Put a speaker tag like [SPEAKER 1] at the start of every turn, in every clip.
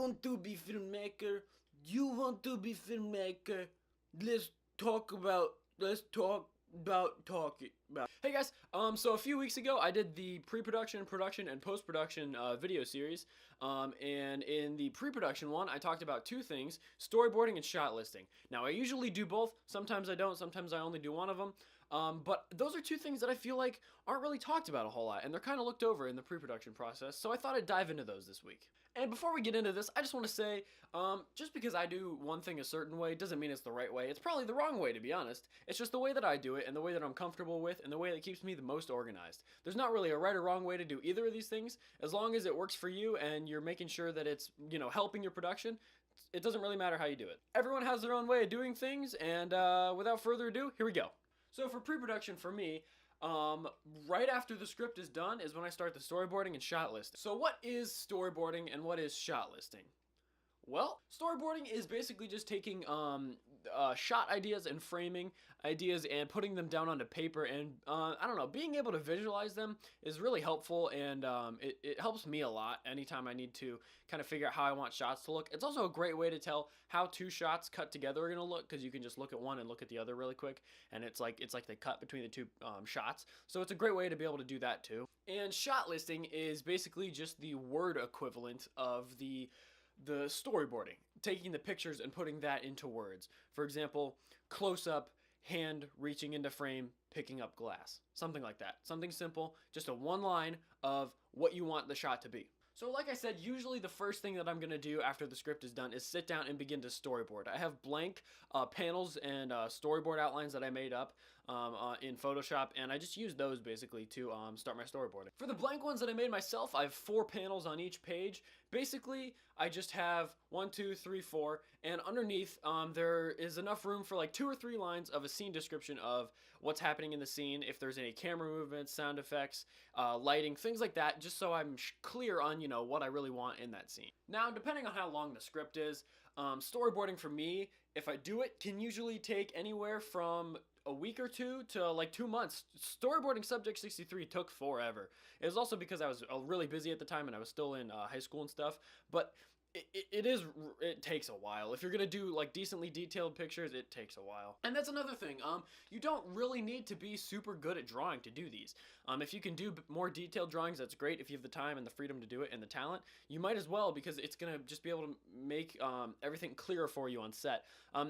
[SPEAKER 1] want to be filmmaker? You want to be filmmaker? Let's talk about talking about. Hey guys, so a few weeks ago I did the pre-production, production, and post-production video series, and in the pre-production one I talked about two things: storyboarding and shot listing. Now I usually do both. Sometimes I don't. Sometimes I only do one of them. But those are two things that I feel like aren't really talked about a whole lot, and they're kind of looked over in the pre-production process, so I thought I'd dive into those this week. And before we get into this, I just want to say, just because I do one thing a certain way doesn't mean it's the right way. It's probably the wrong way, to be honest. It's just the way that I do it, and the way that I'm comfortable with, and the way that keeps me the most organized. There's not really a right or wrong way to do either of these things. As long as it works for you, and you're making sure that it's, helping your production, it doesn't really matter how you do it. Everyone has their own way of doing things, and without further ado, here we go. So for pre-production for me, right after the script is done is when I start the storyboarding and shot listing. So what is storyboarding and what is shot listing? Well, storyboarding is basically just taking shot ideas and framing ideas and putting them down onto paper, and I don't know, being able to visualize them is really helpful, and it helps me a lot anytime I need to kind of figure out how I want shots to look. It's also a great way to tell how two shots cut together are going to look, because you can just look at one and look at the other really quick, and it's like they cut between the two shots. So it's a great way to be able to do that too. And shot listing is basically just the word equivalent of the storyboarding, taking the pictures and putting that into words. For example, close up, hand reaching into frame, picking up glass. Something like that. Something simple, just a one line of what you want the shot to be. So like I said, usually the first thing that I'm going to do after the script is done is sit down and begin to storyboard. I have blank panels and storyboard outlines that I made up in Photoshop, and I just use those basically to start my storyboarding. For the blank ones that I made myself, I have 4 panels on each page. Basically, I just have 1, 2, 3, 4, and underneath there is enough room for like 2 or 3 lines of a scene description of what's happening in the scene, if there's any camera movements, sound effects, lighting, things like that, just so I'm clear on, what I really want in that scene. Now, depending on how long the script is, storyboarding for me, if I do it, can usually take anywhere from a week or two to like 2 months. Storyboarding Subject 63 took forever. It was also because I was really busy at the time and I was still in high school and stuff, but it takes a while. If you're gonna do like decently detailed pictures, it takes a while. And that's another thing. You don't really need to be super good at drawing to do these. If you can do more detailed drawings, that's great. If you have the time and the freedom to do it and the talent, you might as well, because it's gonna just be able to make everything clearer for you on set.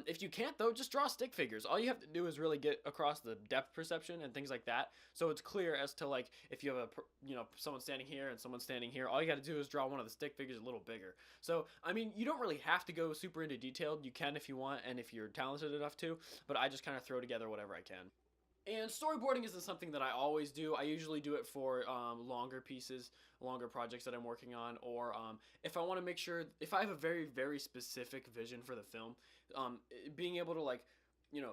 [SPEAKER 1] If you can't though, just draw stick figures. All you have to do is really get across the depth perception and things like that, so it's clear as to like if you have someone standing here and someone standing here. All you got to do is draw one of the stick figures a little bigger. So, I mean, you don't really have to go super into detail. You can if you want and if you're talented enough to, but I just kind of throw together whatever I can. And storyboarding isn't something that I always do. I usually do it for longer pieces, longer projects that I'm working on, or if I want to make sure, if I have a very, very specific vision for the film, being able to like,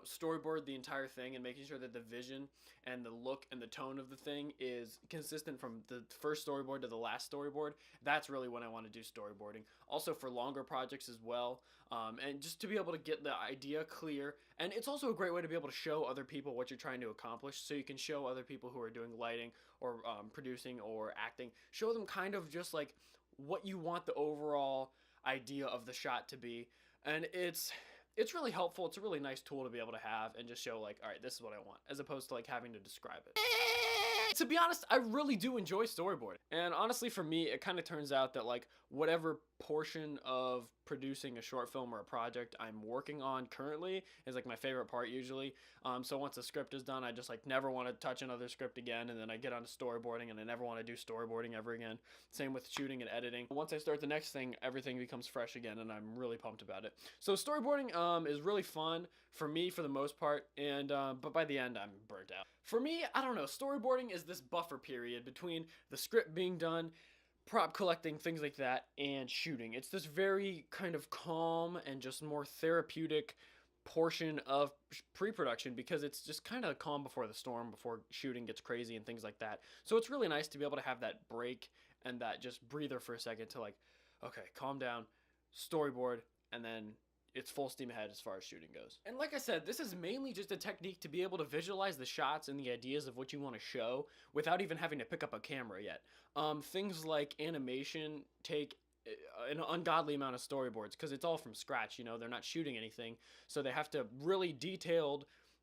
[SPEAKER 1] storyboard the entire thing and making sure that the vision and the look and the tone of the thing is consistent from the first storyboard to the last storyboard. That's really when I want to do storyboarding. Also for longer projects as well, and just to be able to get the idea clear. And it's also a great way to be able to show other people what you're trying to accomplish, so you can show other people who are doing lighting or producing or acting, show them kind of just like what you want the overall idea of the shot to be. And it's really helpful. It's a really nice tool to be able to have and just show like, all right, this is what I want, as opposed to like having to describe it. To be honest, I really do enjoy storyboarding. And honestly, for me, it kind of turns out that like whatever portion of producing a short film or a project I'm working on currently is like my favorite part usually. So once the script is done, I just like never want to touch another script again, and then I get onto storyboarding and I never want to do storyboarding ever again. Same with shooting and editing. Once I start the next thing, everything becomes fresh again, and I'm really pumped about it. So storyboarding is really fun for me for the most part, and but by the end I'm burnt out. For me, I don't know, storyboarding is this buffer period between the script being done, prop collecting, things like that, and shooting. It's this very kind of calm and just more therapeutic portion of pre-production, because it's just kind of calm before the storm, before shooting gets crazy and things like that. So it's really nice to be able to have that break and that just breather for a second to like, okay, calm down, storyboard, and then it's full steam ahead as far as shooting goes. And like I said, this is mainly just a technique to be able to visualize the shots and the ideas of what you want to show without even having to pick up a camera yet. Things like animation take an ungodly amount of storyboards because it's all from scratch. You know, they're not shooting anything, so they have to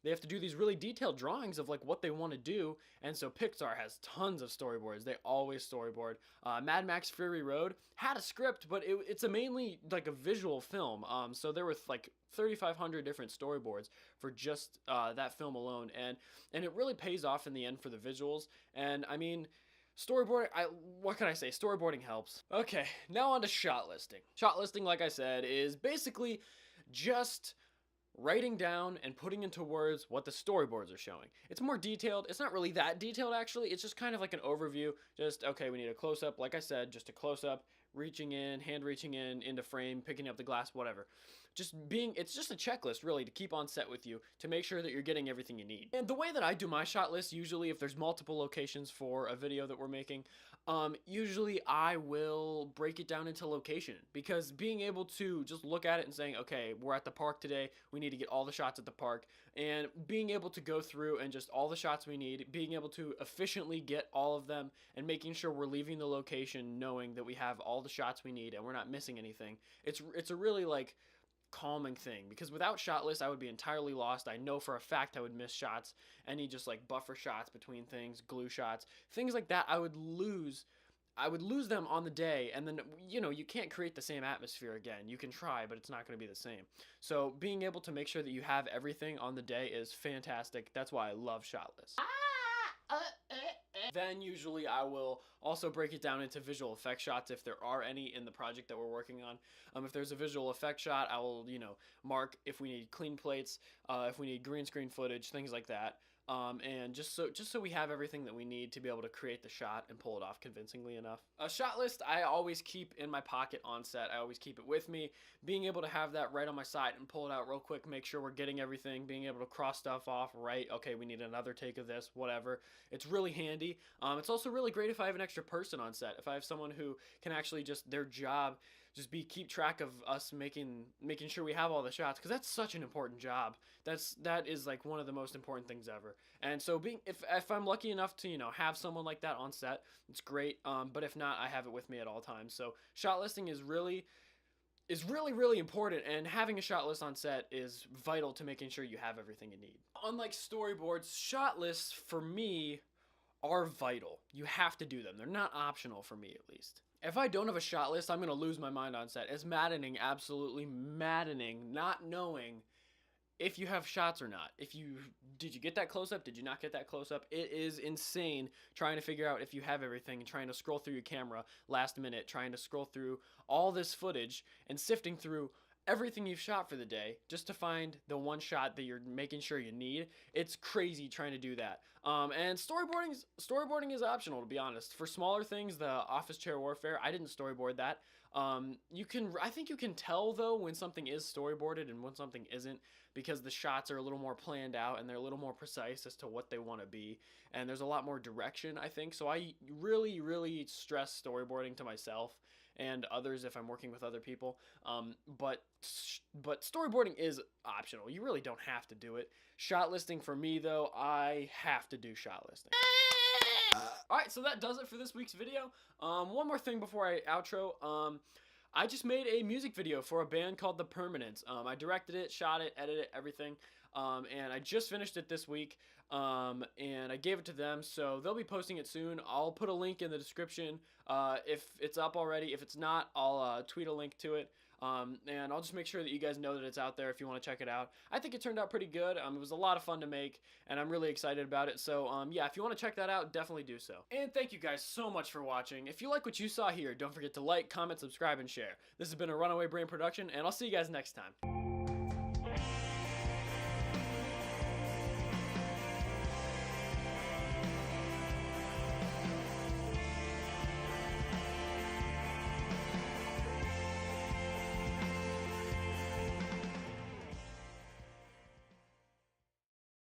[SPEAKER 1] they have to do these really detailed drawings of like what they want to do. And so Pixar has tons of storyboards. They always storyboard. Mad Max Fury Road had a script, but it's a mainly like a visual film. So there were like 3,500 different storyboards for just that film alone, and it really pays off in the end for the visuals. And I mean, storyboarding, what can I say? Storyboarding helps. Okay, now on to shot listing. Shot listing, like I said, is basically just writing down and putting into words what the storyboards are showing. It's more detailed. It's not really that detailed, actually. It's just kind of like an overview. Just, okay, we need a close-up. Like I said, just a close-up, reaching in, hand reaching in, into frame, picking up the glass, whatever. It's just a checklist, really, to keep on set with you, to make sure that you're getting everything you need. And the way that I do my shot list, usually, if there's multiple locations for a video that we're making, usually I will break it down into location, because being able to just look at it and saying, okay, we're at the park today, we need to get all the shots at the park, and being able to go through and just all the shots we need, being able to efficiently get all of them, and making sure we're leaving the location knowing that we have all the shots we need and we're not missing anything. It's a really like calming thing, because without shot lists I would be entirely lost. I know for a fact I would miss shots, any just like buffer shots between things, glue shots, things like that. I would lose them on the day, and then, you know, you can't create the same atmosphere again. You can try, but it's not going to be the same. So being able to make sure that you have everything on the day is fantastic. That's why I love shot lists. Then usually I will also break it down into visual effect shots if there are any in the project that we're working on. If there's a visual effect shot, I will, you know, mark if we need clean plates, if we need green screen footage, things like that. And just so we have everything that we need to be able to create the shot and pull it off convincingly enough. A shot list I always keep in my pocket on set. I always keep it with me. Being able to have that right on my side and pull it out real quick, make sure we're getting everything, being able to cross stuff off, right? Okay, we need another take of this, whatever. It's really handy. It's also really great if I have an extra person on set. If I have someone who can actually just, their job just keep track of us making sure we have all the shots, because that's such an important job. That is like one of the most important things ever. And so if I'm lucky enough to, you know, have someone like that on set, it's great. But if not, I have it with me at all times. So shot listing is really important, and having a shot list on set is vital to making sure you have everything you need. Unlike storyboards, shot lists for me are vital. You have to do them. They're not optional, for me at least. If I don't have a shot list, I'm going to lose my mind on set. It's maddening, absolutely maddening, not knowing if you have shots or not. Did you get that close up? Did you not get that close up? It is insane trying to figure out if you have everything, and trying to scroll through your camera last minute, trying to scroll through all this footage and sifting through everything you've shot for the day just to find the one shot that you're making sure you need. It's crazy trying to do that. And storyboarding is optional, to be honest. For smaller things, the office chair warfare, I didn't storyboard that. I think you can tell though when something is storyboarded and when something isn't, because the shots are a little more planned out and they're a little more precise as to what they want to be, and there's a lot more direction, I think. So I really stress storyboarding to myself and others if I'm working with other people. But storyboarding is optional. You really don't have to do it. Shot listing for me though, I have to do shot listing. Alright, so that does it for this week's video. One more thing before I outro. I just made a music video for a band called The Permanents. I directed it, shot it, edited it, everything. And I just finished it this week. And I gave it to them, so they'll be posting it soon. I'll put a link in the description if it's up already. If it's not, I'll tweet a link to it. And I'll just make sure that you guys know that it's out there if you want to check it out. I think it turned out pretty good. It was a lot of fun to make, and I'm really excited about it. So, yeah, if you want to check that out, definitely do so. And thank you guys so much for watching. If you like what you saw here, don't forget to like, comment, subscribe, and share. This has been a Runaway Brain production, and I'll see you guys next time.